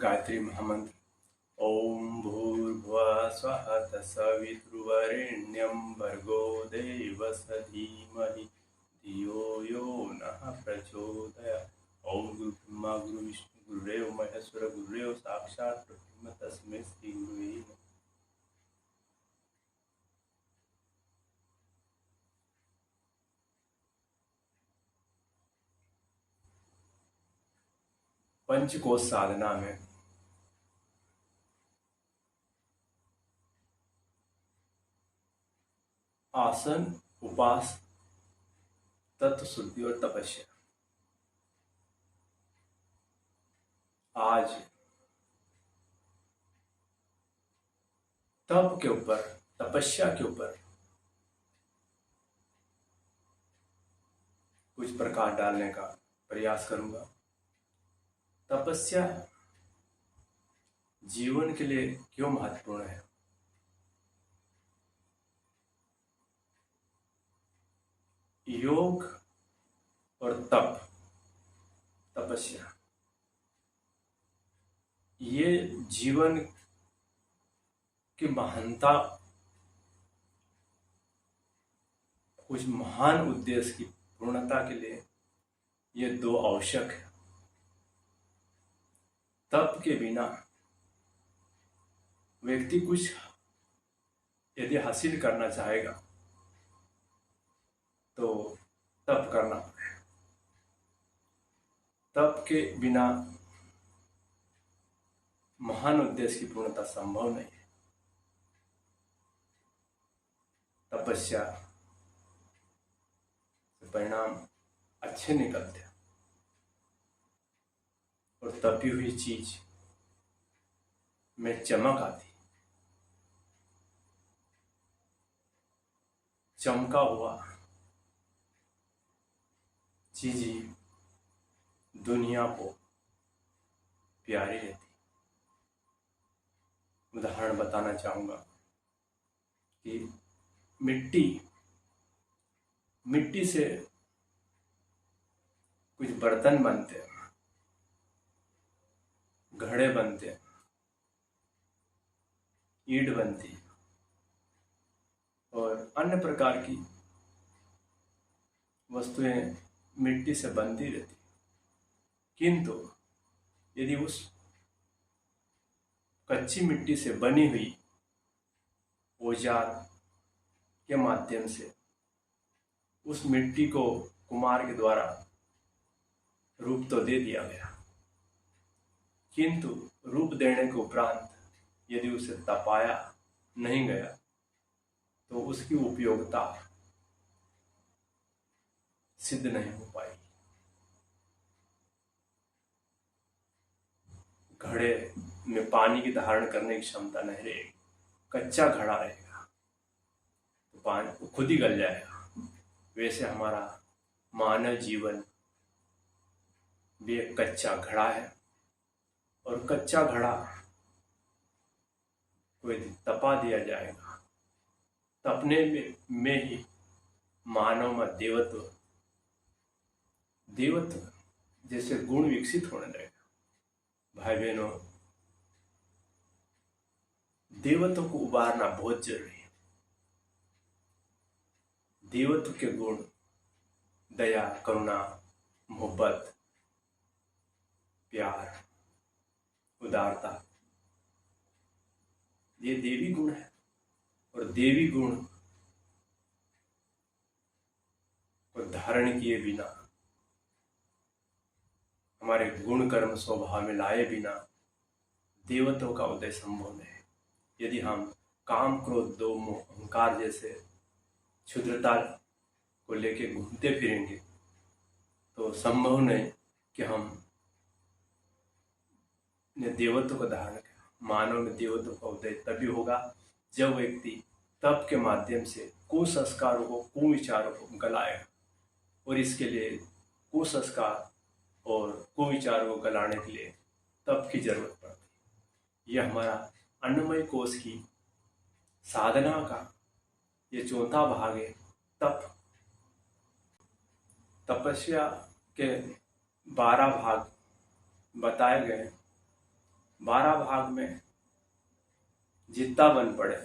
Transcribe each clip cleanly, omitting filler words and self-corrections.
गायत्री महामंत्र। ओम भूर्भुवः स्वः तत्सवितुर्वरेण्यं भर्गो देवस्य धीमहि धियो यो नः प्रचोदयात्। ओम गुरु ब्रह्मा गुरु विष्णु गुरुदेव महेश्वर गुरुदेव साक्षात् परब्रह्म तस्मै श्री गुरुवे नमः। पंचकोश साधना में आसन, उपास, तत्व शुद्धि और तपस्या। आज तप के ऊपर, तपस्या के ऊपर कुछ प्रकाश डालने का प्रयास करूंगा। तपस्या जीवन के लिए क्यों महत्वपूर्ण है? योग और तप, तपस्या, ये जीवन की महानता, कुछ महान उद्देश्य की पूर्णता के लिए ये दो आवश्यक है। तप के बिना व्यक्ति कुछ यदि हासिल करना चाहेगा तो तप करना पड़ेगा। तप के बिना महान उद्देश्य की पूर्णता संभव नहीं है। तपस्या से परिणाम अच्छे निकलते हैं और तपी हुई चीज में चमक आती। चमका हुआ चीज ही दुनिया को प्यारी रहती। उदाहरण बताना चाहूंगा कि मिट्टी से कुछ बर्तन बनते हैं, घड़े बनते हैं, ईंट बनती है और अन्य प्रकार की वस्तुएं मिट्टी से बनती रहती। किंतु यदि उस कच्ची मिट्टी से बनी हुई औजार के माध्यम से उस मिट्टी को कुम्हार के द्वारा रूप तो दे दिया गया, किंतु रूप देने के उपरांत यदि उसे तपाया नहीं गया तो उसकी उपयोगिता सिद्ध नहीं हो पाई। घड़े में पानी की धारण करने की क्षमता नहीं रहेगी, कच्चा घड़ा रहेगा तो पानी खुद ही गल जाएगा। वैसे हमारा मानव जीवन भी एक कच्चा घड़ा है और कच्चा घड़ा को यदि तपा दिया जाएगा, तपने में ही मानव में देवत्व जैसे गुण विकसित होने लगेगा। भाई बहनों, देवत्व को उबारना बहुत जरूरी है। देवत्व के गुण दया, करुणा, मोहब्बत, प्यार, उदारता, ये देवी गुण है और देवी गुण को धारण किए बिना, हमारे गुण कर्म स्वभाव में लाए बिना देवत्व का उदय संभव नहीं है। यदि हम काम, क्रोध, लोभ, मोह, अहंकार जैसे क्षुद्रता को लेके घूमते फिरेंगे तो संभव नहीं कि हम ने देवत्व को धारण किया। मानव में देवत्व का उदय तभी होगा जब व्यक्ति तप के माध्यम से कुसंस्कारों को, कुविचारों को गलाएगा और इसके लिए कुसंस्कार और कुविचारों को गलाने के लिए तप की जरूरत पड़ती है। यह हमारा अन्नमय कोश की साधना का ये चौथा भाग है, तप। तपस्या के 12 भाग बताए गए। 12 भाग में जितना बन पड़े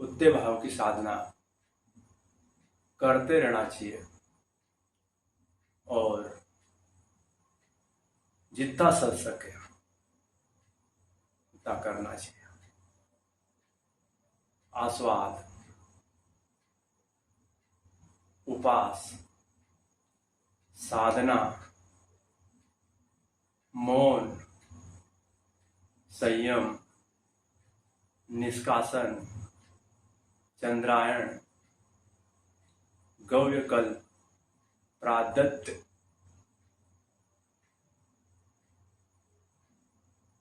उतने भाव की साधना करते रहना चाहिए और जितना सच सके उतना करना चाहिए। आस्वाद, उपास, साधना, मौन, संयम, निष्कासन, चंद्रायण, गव्यकल्प, प्रादत्त,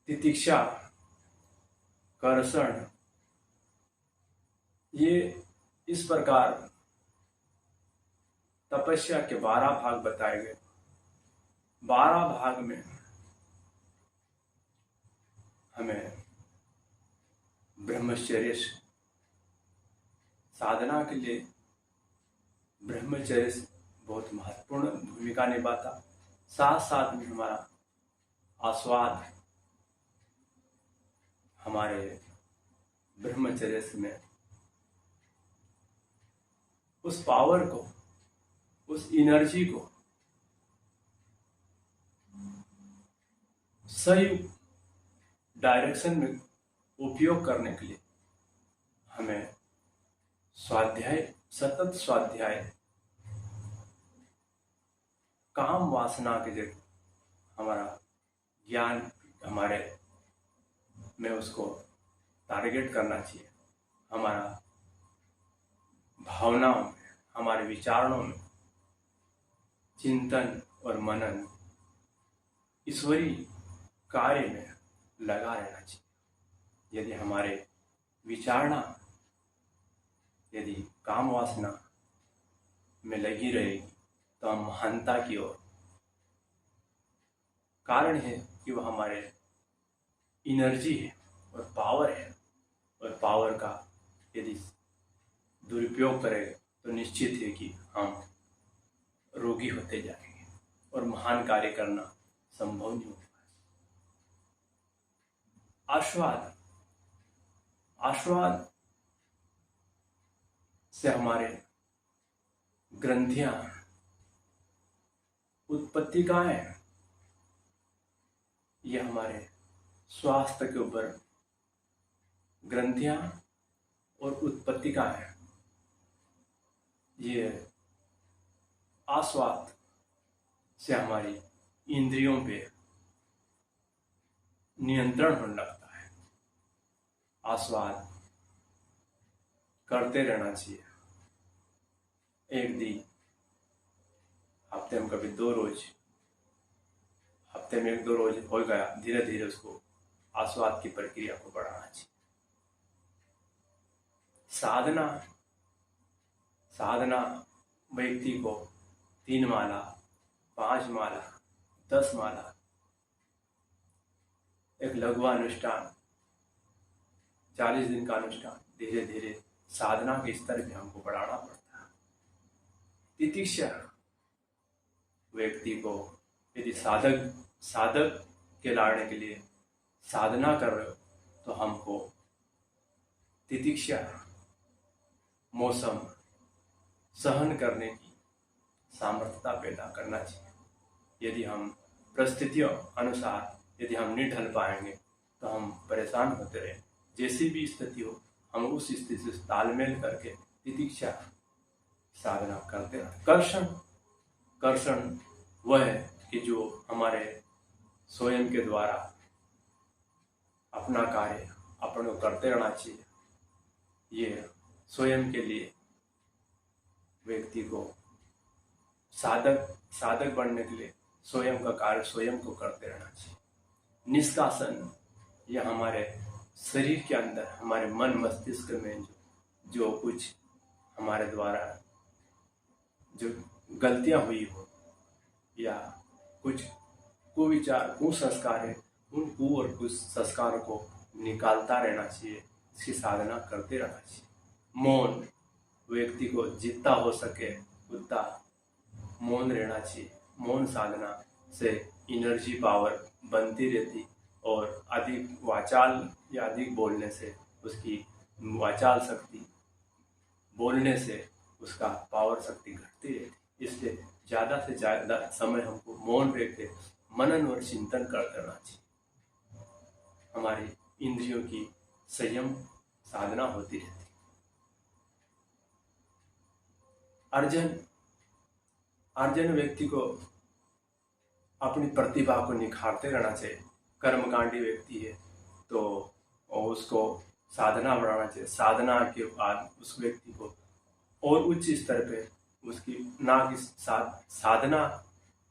तितिक्षा, कर्षण, ये इस प्रकार तपस्या के 12 भाग बताए गए। 12 भाग में हमें ब्रह्मचर्य साधना के लिए ब्रह्मचर्य बहुत महत्वपूर्ण भूमिका निभाता। साथ साथ में हमारा आस्वाद हमारे ब्रह्मचर्य में उस पावर को, उस एनर्जी को सही डायरेक्शन में उपयोग करने के लिए हमें स्वाध्याय, सतत स्वाध्याय, काम वासना के जगह हमारा ज्ञान हमारे में उसको टारगेट करना चाहिए। हमारा भावनाओं में, हमारे विचारों में चिंतन और मनन ईश्वरीय कार्य में लगा रहना चाहिए। यदि हमारे विचारणा यदि काम वासना में लगी रहेगी तो हम महानता की ओर, कारण है कि वह हमारे एनर्जी है और पावर है, और पावर का यदि दुरुपयोग करें तो निश्चित है कि हम रोगी होते जाएंगे और महान कार्य करना संभव नहीं होगा। आस्वाद, आस्वाद से हमारे ग्रंथियां, उत्पत्तिकाएं, ये हमारे स्वास्थ्य के ऊपर ग्रंथियां और उत्पत्तिकाएं, ये आस्वाद से हमारी इंद्रियों पे नियंत्रण होने लगता है। आस्वाद करते रहना चाहिए। एक दिन, हफ्ते में कभी 2 रोज, हफ्ते में 1-2 रोज हो गया, धीरे धीरे उसको आस्वाद की प्रक्रिया को बढ़ाना चाहिए। साधना, साधना व्यक्ति को 3 माला, 5 माला, 10 माला, एक लघु अनुष्ठान, 40 दिन का अनुष्ठान, धीरे धीरे साधना के स्तर पे हमको बढ़ाना पड़ता है। तितिक्षा व्यक्ति को यदि साधक के लाने के लिए साधना कर रहे हो तो हमको तितिक्षा, मौसम सहन करने की सामर्थ्यता पैदा करना चाहिए। यदि हम परिस्थितियों अनुसार यदि हम नहीं ढल पाएंगे तो हम परेशान होते रहे। जैसी भी स्थिति हो, हम उस स्थिति से तालमेल करके तितिक्षा साधना करते रहे। कर्षण, कर्षण वह है कि जो हमारे स्वयं के द्वारा अपना कार्य अपने को करते रहना चाहिए। ये स्वयं के लिए व्यक्ति को साधक बनने के लिए स्वयं का कार्य स्वयं को करते रहना चाहिए। निष्कासन, यह हमारे शरीर के अंदर, हमारे मन मस्तिष्क में जो कुछ हमारे द्वारा जो गलतियां हुई हो या कुछ कुविचार, कुसंस्कार है, उन कु और कुछ संस्कारों को निकालता रहना चाहिए। इसकी साधना करते रहना चाहिए। मौन, व्यक्ति को जितना हो सके उतना मौन रहना चाहिए। मौन साधना से एनर्जी पावर बनती रहती और अधिक वाचाल या अधिक बोलने से उसकी वाचाल शक्ति, बोलने से उसका पावर शक्ति घटती रहती। इसलिए ज़्यादा से ज़्यादा समय हमको मौन रह के मनन और चिंतन करते रहना चाहिए। हमारी इंद्रियों की संयम साधना होती रहती। अर्जन व्यक्ति को अपनी प्रतिभा को निखारते रहना चाहिए। कर्मकांडी व्यक्ति है तो उसको साधना बढ़ाना चाहिए। साधना के बाद उस व्यक्ति को और उच्च स्तर पे उसकी साधना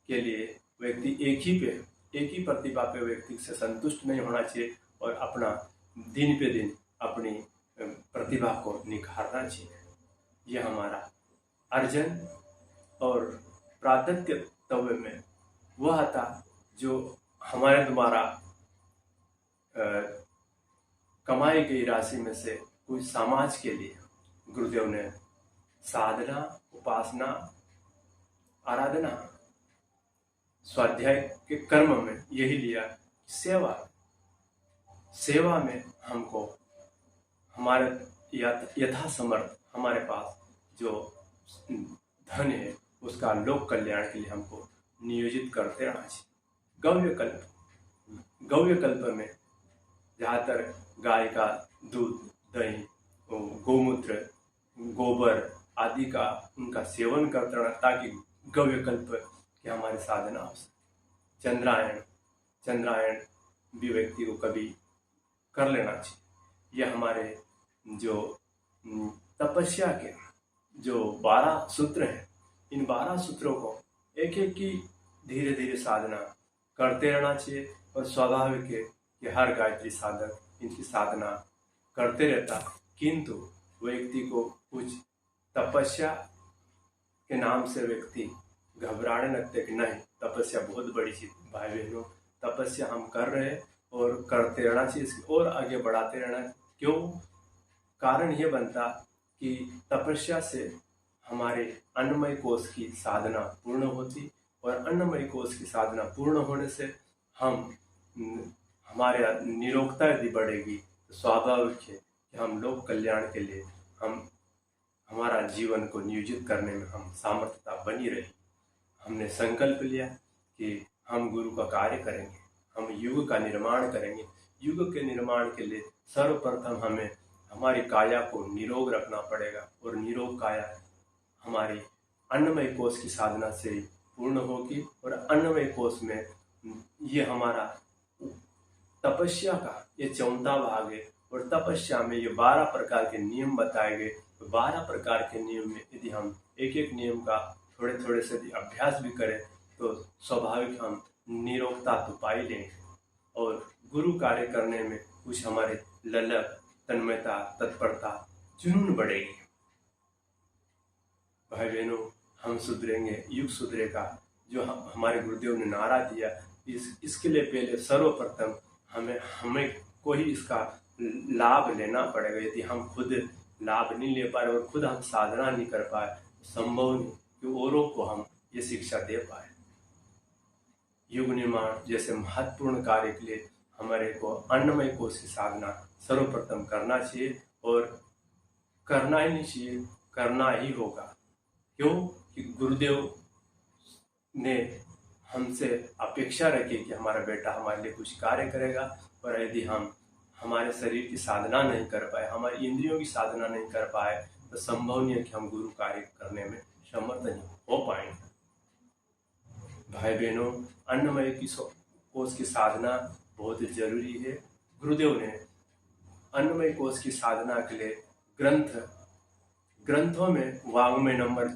के लिए व्यक्ति एक ही प्रतिभा पे व्यक्ति से संतुष्ट नहीं होना चाहिए और अपना दिन पे दिन अपनी प्रतिभा को निखारना चाहिए। यह हमारा अर्जन। और प्रातत्व में वह था जो हमारे द्वारा कमाई गई राशि में से कुछ समाज के लिए गुरुदेव ने साधना, उपासना, आराधना, स्वाध्याय के कर्म में यही लिया। सेवा में हमको हमारे यथासमर्थ हमारे पास जो धन है उसका लोक कल्याण के लिए हमको नियोजित करते रहना चाहिए। गव्य कल्प में ज़्यादातर गाय का दूध, दही, गोमूत्र, गोबर आदि का उनका सेवन करते रहना ताकि गव्य कल्प की हमारी साधना हो सके। चंद्रायण भी व्यक्ति को कभी कर लेना चाहिए। यह हमारे जो तपस्या के जो 12 सूत्र हैं, इन 12 सूत्रों को एक एक की धीरे धीरे साधना करते रहना चाहिए। और स्वाभाविक है कि हर गायत्री साधक इनकी साधना करते रहता, किंतु व्यक्ति को कुछ तपस्या के नाम से व्यक्ति घबराने लगते कि नहीं, तपस्या बहुत बड़ी चीज। भाई बहनों, तपस्या हम कर रहे हैं और करते रहना चाहिए, इसकी और आगे बढ़ाते रहना। क्यों? कारण ये बनता कि तपस्या से हमारे अन्नमय कोश की साधना पूर्ण होती और अन्नमय कोश की साधना पूर्ण होने से हमारे निरोगता यदि बढ़ेगी तो स्वाभाविक है कि हम लोक कल्याण के लिए हमारा जीवन को नियोजित करने में हम सामर्थ्यता बनी रही। हमने संकल्प लिया कि हम गुरु का कार्य करेंगे, हम युग का निर्माण करेंगे। युग के निर्माण के लिए सर्वप्रथम हमें हमारी काया को निरोग रखना पड़ेगा और निरोग काया हमारी अन्नमय कोश की साधना से पूर्ण होगी। और अन्नमय कोश में ये हमारा तपस्या का ये 14वां भाग है और तपस्या में ये 12 प्रकार के नियम बताए गए। तो 12 प्रकार के नियम में यदि हम एक एक नियम का थोड़े थोड़े से अभ्यास भी करें तो स्वाभाविक हम निरोगता तो पा ही लेंगे और गुरु कार्य करने में कुछ हमारे ललक, तन्मयता, तत्परता, जुनून बढ़ेगी। भाई बहनों, हम सुधरेंगे, युग सुधरेगा, जो हमारे गुरुदेव ने नारा दिया। इसके लिए पहले सर्वप्रथम हमें को ही इसका लाभ लेना पड़ेगा। यदि हम खुद लाभ नहीं ले पाए और खुद हम साधना नहीं कर पाए, संभव नहीं कि औरों को हम ये शिक्षा दे पाए। युग निर्माण जैसे महत्वपूर्ण कार्य के लिए हमारे को अन्नमय कोश की साधना सर्वप्रथम करना चाहिए और करना ही नहीं चाहिए, करना ही होगा। क्यों? कि गुरुदेव ने हमसे अपेक्षा रखी कि हमारा बेटा हमारे लिए कुछ कार्य करेगा। और यदि हम हमारे शरीर की साधना नहीं कर पाए, हमारी इंद्रियों की साधना नहीं कर पाए, तो संभव नहीं है कि हम गुरु कार्य करने में समर्थ नहीं हो पाएंगे। भाई बहनों, अन्नमय कोश की साधना बहुत जरूरी है। गुरुदेव ने अन्नमय कोश की साधना के लिए ग्रंथों में वाङ्मय नंबर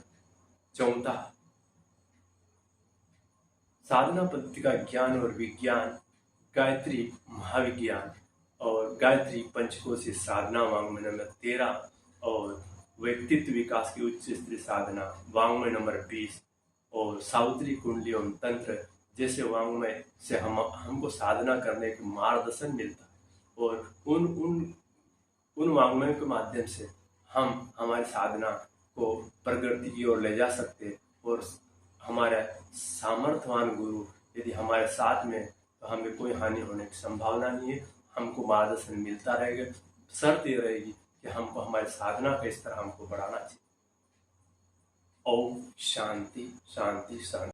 14 साधना पद्धति का ज्ञान और विज्ञान, गायत्री महाविज्ञान और गायत्री पंचकोशी साधना वाङ्मय नंबर 13 और व्यक्तित्व विकास की उच्च स्तरीय साधना वाङ्मय नंबर 20 और सावित्री कुंडली एवं तंत्र जैसे वाङ्मय से हमको साधना करने के मार्गदर्शन मिलता है। और उन वाङ्मयों के माध्यम से हम हमारी साधना को प्रगति की ओर ले जा सकते और हमारे सामर्थ्यवान गुरु यदि हमारे साथ में तो हमें कोई हानि होने की संभावना नहीं है। हमको मार्गदर्शन मिलता रहेगा। शर्त ये रहेगी कि हमको हमारी साधना का स्तर हमको बढ़ाना चाहिए। ओम शांति शांति शांति।